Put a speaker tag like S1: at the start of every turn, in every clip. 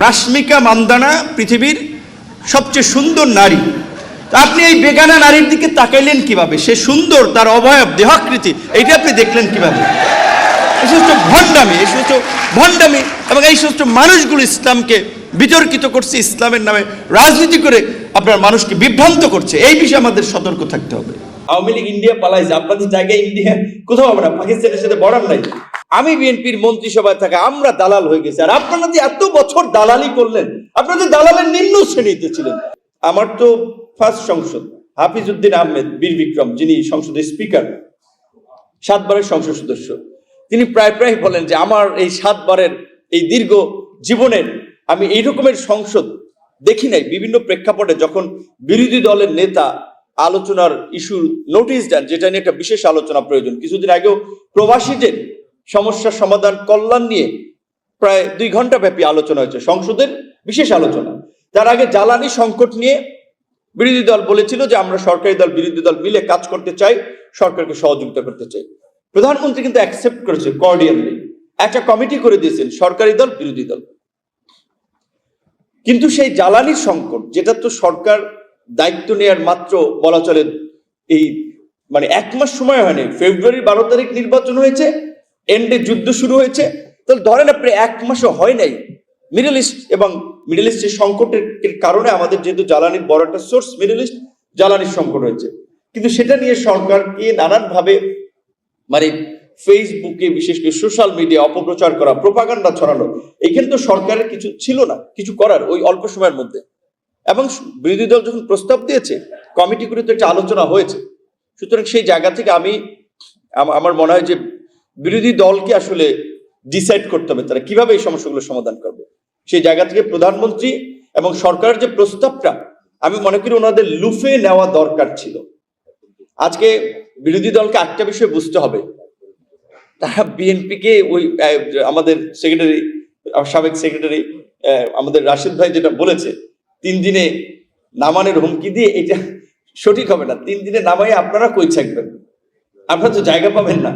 S1: রাশমিকা মান্দানা পৃথিবীর সবচেয়ে সুন্দর নারী। আপনি এই বেগানা নারীর দিকে তাকাইলেন কিভাবে? সে সুন্দর, তার অবয়ব, দেহাকৃতি, এইটা আপনি দেখলেন কিভাবে? এই সমস্ত ভণ্ডামি, এই সমস্ত ভণ্ডামি এবং এই সমস্ত মানুষগুলো ইসলামকে বিতর্কিত করছে, ইসলামের নামে রাজনীতি করে আপনার মানুষকে বিভ্রান্ত করছে। এই বিষয়ে আমাদের সতর্ক থাকতে হবে।
S2: আওয়ামী লীগ ইন্ডিয়া পালাইছে, আপনাদের জায়গায় ইন্ডিয়া কোথাও হবে না, পাকিস্তানের সাথে বর্ডার নাই। আমি বিএনপির মন্ত্রিসভায় থাকা, আমরা দালাল হয়ে গেছি। আর আপনারা যে এত বছর দালালি করলেন, আপনাদের দালালের নিম্ন শ্রেণীতে ছিলেন। আমার তো ফার্স্ট সংসদ, হাফিজউদ্দিন আহমেদ বীর বিক্রম, যিনি সংসদের স্পিকার, 7 বারের সংসদ সদস্য, তিনি প্রায় বলেন যে আমার এই 7 বারের এই দীর্ঘ জীবনের আমি এই রকমের সংসদ দেখি নাই। বিভিন্ন প্রেক্ষাপটে যখন বিরোধী দলের নেতা আলোচনার ইস্যু নোটিশ দেন, যেটা নিয়ে একটা বিশেষ আলোচনা প্রয়োজন। কিছুদিন আগেও প্রবাসীদের সমস্যার সমাধান কল্যাণ নিয়ে প্রায় 2 ঘন্টা ব্যাপী আলোচনা হয়েছে, সংসদের বিশেষ আলোচনা। তার আগে জ্বালানি সংকট নিয়ে বিরোধী দল বলেছিল যে আমরা সরকারি দল বিরোধী দল মিলে কাজ করতে চাই, সরকারকে সহযোগিতা করতে চাই। প্রধানমন্ত্রী কিন্তু অ্যাকসেপ্ট করেছে কর্ডিয়ালি, একটা কমিটি করে দিয়েছেন সরকারি দল বিরোধী দল। কিন্তু সেই জ্বালানির সংকট, যেটা তো সরকার দায়িত্ব নেওয়ার মাত্র বলা চলে এই 1 মাস সময় হয়নি, ফেব্রুয়ারির 12 তারিখ নির্বাচন হয়েছে, এন্ডে যুদ্ধ শুরু হয়েছে, তাহলে ধরেন আপনি 1 মাসও হয় নাই। মিডল ইস্ট এবং মিডল ইস্টের সংকটের কারণে আমাদের যেহেতু জ্বালানির বড় একটা সোর্স মিডল ইস্ট, জ্বালানির সংকট হয়েছে। কিন্তু সেটা নিয়ে সরকারকে নানানভাবে ফেসবুকে, বিশেষ করে সোশ্যাল মিডিয়া অপপ্রচার করা, প্রোপাগান্ডা ছড়ানো, এইখানে তো সরকারের কিছু ছিল না কিছু করার ওই অল্প সময়ের মধ্যে। এবং বিরোধী দল যখন প্রস্তাব দিয়েছে, কমিটি করে তো একটা আলোচনা হয়েছে। সুতরাং সেই জায়গা থেকে আমার মনে হয় যে বিরোধী দলকে আসলে ডিসাইড করতে হবে তারা কিভাবে এই সমস্যাগুলো সমাধান করবে। সেই জায়গা থেকে প্রধানমন্ত্রী এবং সরকারের যে প্রস্তাবটা, আমি মনে করি ওনাদের লুফে নেওয়া দরকার ছিল। আজকে বিরোধী দলকে একটা বিষয় বুঝতে হবে, তারা বিএনপিকে ওই আমাদের সেক্রেটারি, সাবেক সেক্রেটারি আমাদের রাশিদ ভাই যেটা বলেছে, 3 দিনে নামানোর হুমকি দিয়ে, এটা সঠিক হবে না। 3 দিনে নামাই আপনারা কই থাকবেন? আপনারা তো জায়গা পাবেন না।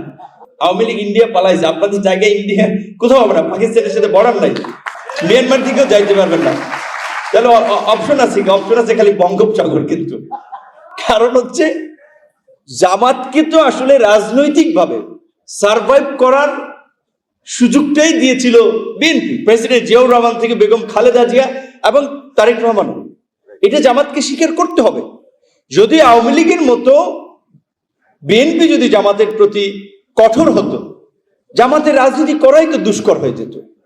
S2: আওয়ামী লীগ ইন্ডিয়া পালাইছে, আপনাদের জায়গায় ইন্ডিয়া কোথাও হবে না, পাকিস্তানের সাথে বর্ডার নাই, মিয়ানমার দিকেও যাইতে পারবেন না। তাহলে অপশন আছে খালি বঙ্গোপসাগর। কিন্তু কারণ হচ্ছে জামাতকে তো আসলে রাজনৈতিকভাবে সার্ভাইভ করার সুযোগটাই দিয়েছিল বিএনপি, প্রেসিডেন্ট জিয়াউর রহমান থেকে বেগম খালেদা জিয়া এবং তারেক রহমান। এটা জামাতকে স্বীকার করতে হবে। যদি আওয়ামী লীগের মতো বিএনপি যদি জামাতের প্রতি কঠোর হতো, জামাতের রাজনীতি করাই তো দুষ্কর হয়ে যেত।